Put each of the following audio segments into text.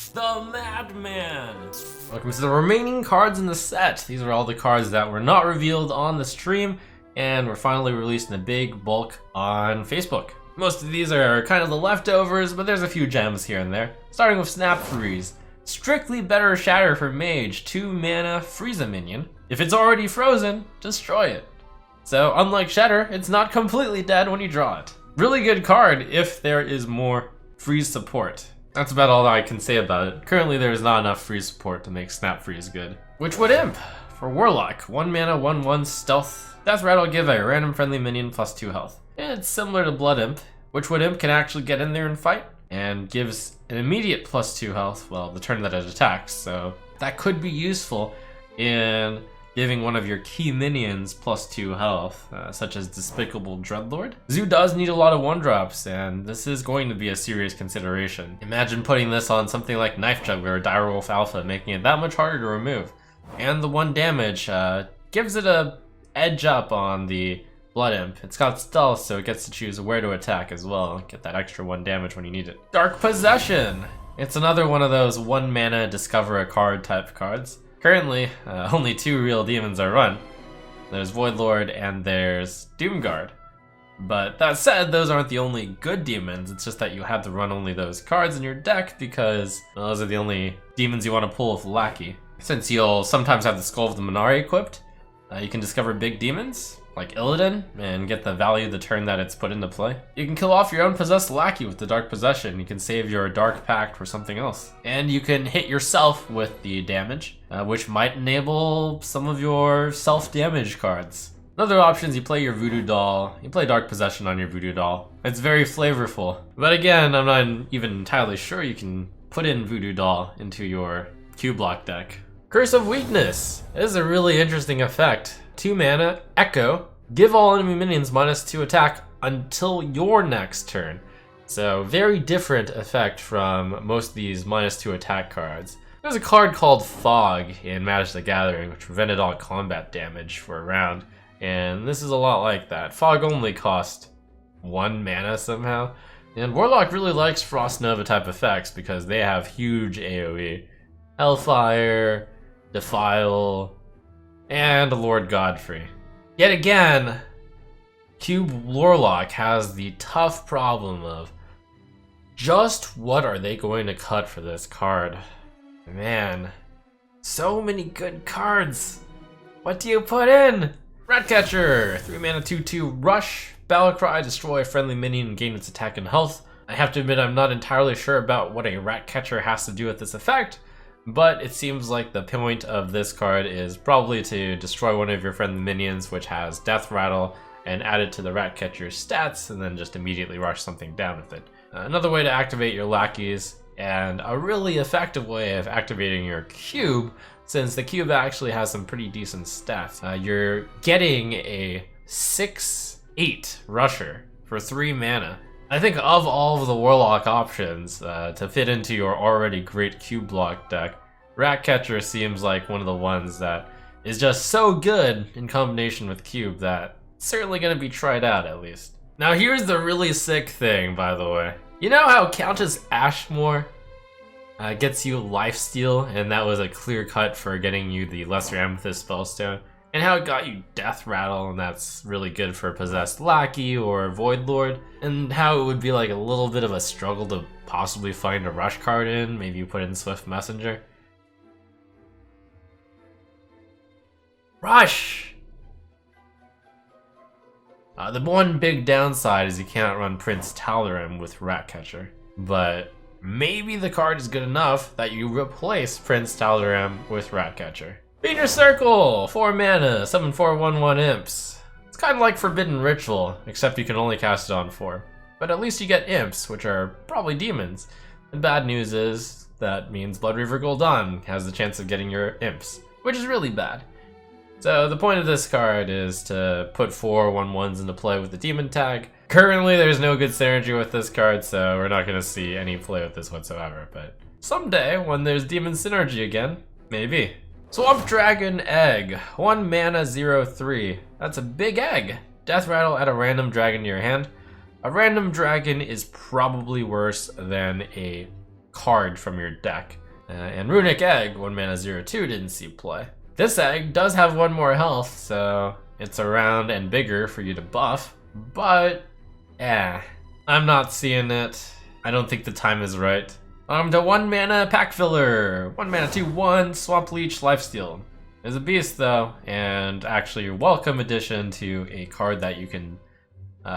the Madman! Welcome to the remaining cards in the set. These are all the cards that were not revealed on the stream and were finally released in a big bulk on Facebook. Most of these are kind of the leftovers, but there's a few gems here and there. Starting with Snap Freeze. Strictly better Shatter for Mage, 2 mana, freeze a minion. If it's already frozen, destroy it. So unlike Shatter, it's not completely dead when you draw it. Really good card if there is more freeze support. That's about all I can say about it. Currently there is not enough freeze support to make Snap Freeze good. Witchwood Imp for Warlock, 1 mana, 1/1 stealth. Death Rattle, give a random friendly minion +2 health. And it's similar to Blood Imp. Witchwood Imp can actually get in there and fight, and gives an immediate +2 health, well, the turn that it attacks, so that could be useful in giving one of your key minions +2 health, such as Despicable Dreadlord. Zoo does need a lot of 1-drops, and this is going to be a serious consideration. Imagine putting this on something like Knife Juggler or Direwolf Alpha, making it that much harder to remove. And the 1 damage gives it a edge up on the Blood Imp. It's got stealth, so it gets to choose where to attack as well. Get that extra 1 damage when you need it. Dark Possession! It's another one of those 1 mana discover a card type cards. Currently, only 2 real demons are run. There's Voidlord and there's Doomguard. But that said, those aren't the only good demons, it's just that you have to run only those cards in your deck because well, those are the only demons you want to pull with Lackey. Since you'll sometimes have the Skull of the Minari equipped, you can discover big demons, like Illidan, and get the value the turn that it's put into play. You can kill off your own possessed lackey with the Dark Possession. You can save your Dark Pact for something else. And you can hit yourself with the damage, which might enable some of your self-damage cards. Another option is you play your Voodoo Doll. You play Dark Possession on your Voodoo Doll. It's very flavorful. But again, I'm not even entirely sure you can put in Voodoo Doll into your Q-Block deck. Curse of Weakness. This is a really interesting effect. 2 mana, Echo, give all enemy minions -2 attack until your next turn. So very different effect from most of these -2 attack cards. There's a card called Fog in Magic the Gathering, which prevented all combat damage for a round, and this is a lot like that. Fog only cost 1 mana somehow, and Warlock really likes Frost Nova type effects because they have huge AoE. Hellfire, Defile, and Lord Godfrey. Yet again, Cube Warlock has the tough problem of just what are they going to cut for this card? Man, so many good cards. What do you put in? Ratcatcher, 3 mana 2/2 rush, Battlecry, destroy a friendly minion and gain its attack and health. I have to admit I'm not entirely sure about what a Ratcatcher has to do with this effect, but it seems like the point of this card is probably to destroy one of your friendly minions, which has Death Rattle, and add it to the Ratcatcher's stats, and then just immediately rush something down with it. Another way to activate your lackeys, and a really effective way of activating your cube, since the cube actually has some pretty decent stats. You're getting a 6/8 rusher for 3 mana. I think of all of the Warlock options to fit into your already great cube block deck, Ratcatcher seems like one of the ones that is just so good in combination with cube that it's certainly going to be tried out at least. Now here's the really sick thing, by the way. You know how Countess Ashmore gets you lifesteal, and that was a clear cut for getting you the Lesser Amethyst Spellstone? And how it got you Death Rattle, and that's really good for Possessed Lackey or Voidlord, and how it would be like a little bit of a struggle to possibly find a rush card in, maybe you put in Swift Messenger. Rush! The one big downside is you can't run Prince Talaran with Ratcatcher, but maybe the card is good enough that you replace Prince Talaran with Ratcatcher. Feeder Circle, 4 mana, 7/4/1/1 imps. It's kind of like Forbidden Ritual, except you can only cast it on 4. But at least you get imps, which are probably demons. The bad news is that means Blood Reaver Gul'dan has the chance of getting your imps, which is really bad. So the point of this card is to put 4 1/1s into play with the demon tag. Currently there's no good synergy with this card, so we're not going to see any play with this whatsoever, but someday when there's demon synergy again, maybe. Swamp Dragon Egg, 1 mana 0/3. That's a big egg. Death Rattle, add a random dragon to your hand. A random dragon is probably worse than a card from your deck. And Runic Egg, 1 mana 0/2, didn't see play. This egg does have 1 more health, so it's around and bigger for you to buff, but I'm not seeing it. I don't think the time is right. To 1 mana pack filler, 1 mana 2/1, Swamp Leech, Lifesteal. It's a beast though, and actually a welcome addition to a card that you can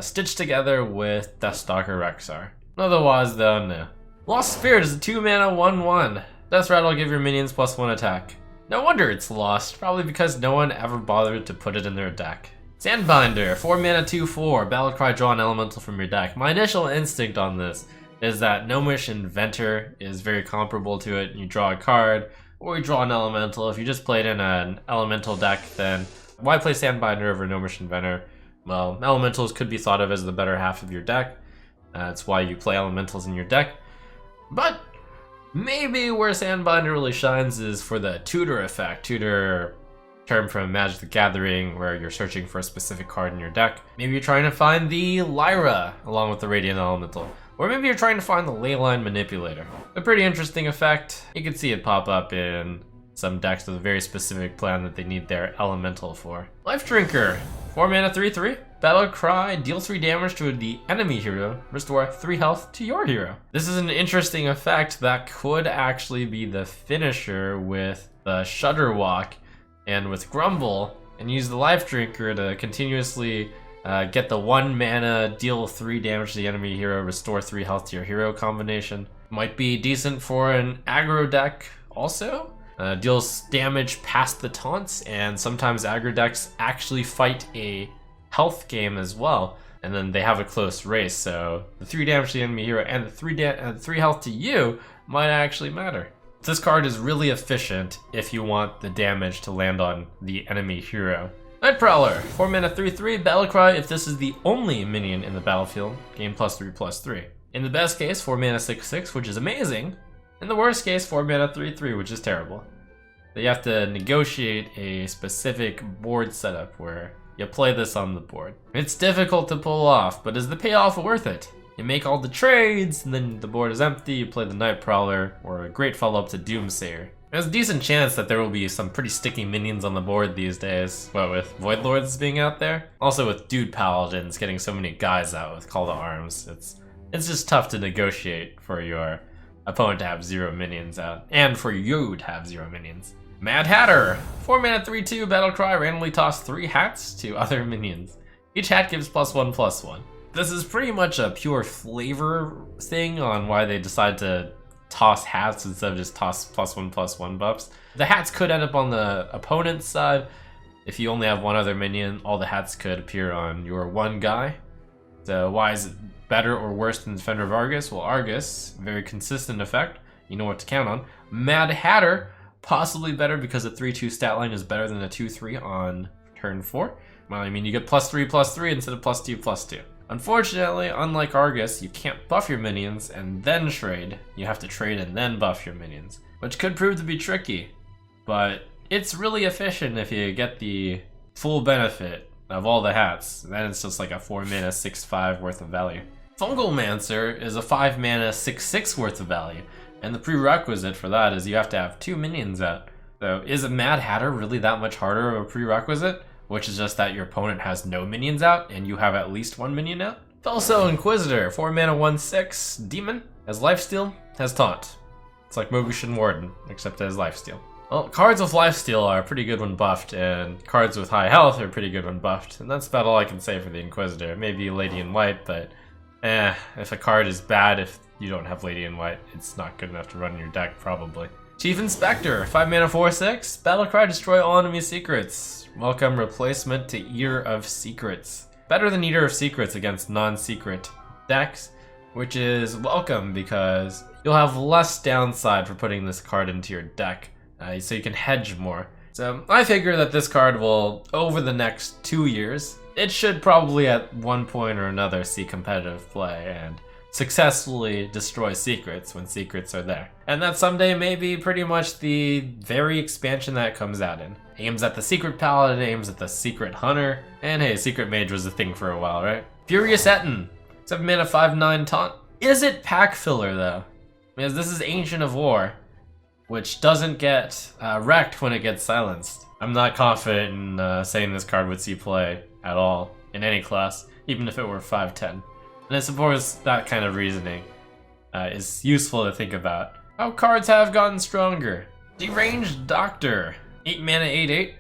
stitch together with Deathstalker Rexar. Otherwise though, no. Lost Spirit is a 2 mana 1/1. Death Rattle, give your minions +1 attack. No wonder it's lost, probably because no one ever bothered to put it in their deck. Sandbinder, 4 mana 2/4, Battlecry, draw an elemental from your deck. My initial instinct on this is that Gnomish Inventor is very comparable to it. You draw a card, or you draw an elemental. If you just played in an elemental deck, then why play Sandbinder over Gnomish Inventor? Well, elementals could be thought of as the better half of your deck. That's why you play elementals in your deck. But maybe where Sandbinder really shines is for the tutor effect. Tutor, term from Magic the Gathering, where you're searching for a specific card in your deck. Maybe you're trying to find the Lyra along with the Radiant Elemental. Or maybe you're trying to find the Leyline Manipulator. A pretty interesting effect. You can see it pop up in some decks with a very specific plan that they need their elemental for. Life Drinker, 4 mana 3/3. Battlecry, deal 3 damage to the enemy hero, restore 3 health to your hero. This is an interesting effect that could actually be the finisher with the Shudderwalk and with Grumble, and use the Life Drinker to continuously get the 1 mana, deal 3 damage to the enemy hero, restore 3 health to your hero combination. Might be decent for an aggro deck also. Deals damage past the taunts, and sometimes aggro decks actually fight a health game as well, and then they have a close race, so the 3 damage to the enemy hero and the 3 health to you might actually matter. This card is really efficient if you want the damage to land on the enemy hero. Night Prowler, 4 mana 3/3, Battlecry if this is the only minion in the battlefield, gain +3/+3. In the best case, 4 mana 6/6, which is amazing. In the worst case, 4 mana 3/3, which is terrible. But you have to negotiate a specific board setup where you play this on the board. It's difficult to pull off, but is the payoff worth it? You make all the trades, and then the board is empty, you play the Night Prowler, or a great follow-up to Doomsayer. There's a decent chance that there will be some pretty sticky minions on the board these days, what with Void Lords being out there. Also with Dude Paladins getting so many guys out with Call to Arms. It's just tough to negotiate for your opponent to have 0 minions out, and for you to have 0 minions. Mad Hatter, 4 mana 3/2, Battlecry, randomly toss 3 hats to other minions. Each hat gives +1/+1. This is pretty much a pure flavor thing on why they decide to toss hats instead of just toss +1/+1 buffs. The hats could end up on the opponent's side. If you only have 1 other minion, all the hats could appear on your 1 guy. So why is it better or worse than Defender of Argus? Well, Argus, very consistent effect. You know what to count on. Mad Hatter, possibly better because the 3/2 stat line is better than a 2/3 on turn 4. Well, I mean, you get +3/+3 instead of +2/+2. Unfortunately, unlike Argus, you can't buff your minions and then trade. You have to trade and then buff your minions, which could prove to be tricky. But it's really efficient if you get the full benefit of all the hats. Then it's just like a 4 mana 6/5 worth of value. Fungalmancer is a 5 mana 6/6 worth of value. And the prerequisite for that is you have to have 2 minions out. So is a Mad Hatter really that much harder of a prerequisite? Which is just that your opponent has no minions out and you have at least 1 minion out? Also Inquisitor, 4 mana 1/6, Demon, has Lifesteal, has Taunt. It's like Mogushin Warden, except it has Lifesteal. Well, cards with Lifesteal are pretty good when buffed, and cards with high health are pretty good when buffed. And that's about all I can say for the Inquisitor. Maybe Lady in White, but if a card is bad, if you don't have Lady in White, it's not good enough to run in your deck, probably. Chief Inspector, 5 mana 4/6, Battlecry, destroy all enemy secrets. Welcome replacement to Eater of Secrets. Better than Eater of Secrets against non-secret decks, which is welcome because you'll have less downside for putting this card into your deck, so you can hedge more. So I figure that this card will, over the next 2 years, it should probably at one point or another see competitive play and successfully destroy secrets when secrets are there. And that someday may be pretty much the very expansion that it comes out in. Aims at the Secret Paladin, aims at the Secret Hunter, and hey, Secret Mage was a thing for a while, right? Furious Etten, 7 mana 5/9 taunt. Is it pack filler though? Because this is Ancient of War, which doesn't get wrecked when it gets silenced. I'm not confident in saying this card would see play at all in any class, even if it were 5/10. And I suppose that kind of reasoning is useful to think about. How cards have gotten stronger. Deranged Doctor. 8 mana, 8/8.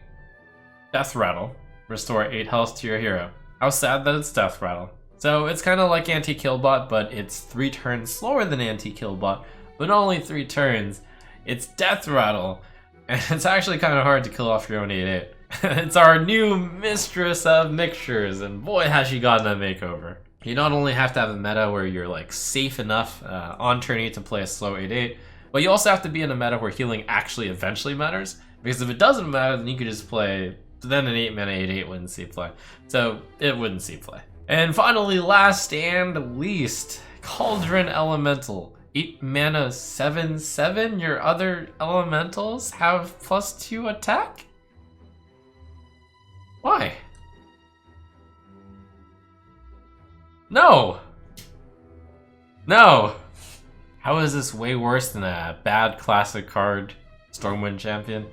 Death Rattle. Restore 8 health to your hero. How sad that it's Death Rattle. So it's kind of like Anti-Killbot, but it's 3 turns slower than Anti-Killbot, but only 3 turns. It's Death Rattle, and it's actually kind of hard to kill off your own 8/8. It's our new mistress of mixtures, and boy has she gotten a makeover. You not only have to have a meta where you're like safe enough on turn 8 to play a slow 8/8, but you also have to be in a meta where healing actually eventually matters, because if it doesn't matter, then you could just play, then an 8 mana 8/8 wouldn't see play. So it wouldn't see play. And finally, last and least, Cauldron Elemental. 8 mana 7/7, your other elementals have +2 attack? Why? No! No! How is this way worse than a bad classic card, Stormwind Champion?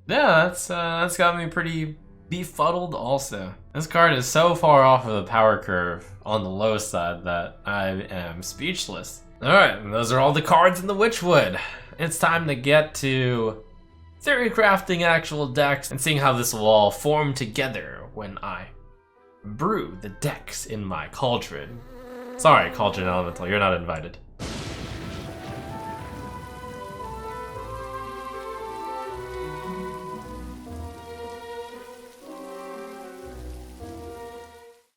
Yeah, that's got me pretty befuddled also. This card is so far off of the power curve on the low side that I am speechless. Alright, those are all the cards in the Witchwood. It's time to get to theory crafting actual decks and seeing how this will all form together when I brew the decks in my Cauldron. Sorry, Cauldron Elemental, you're not invited.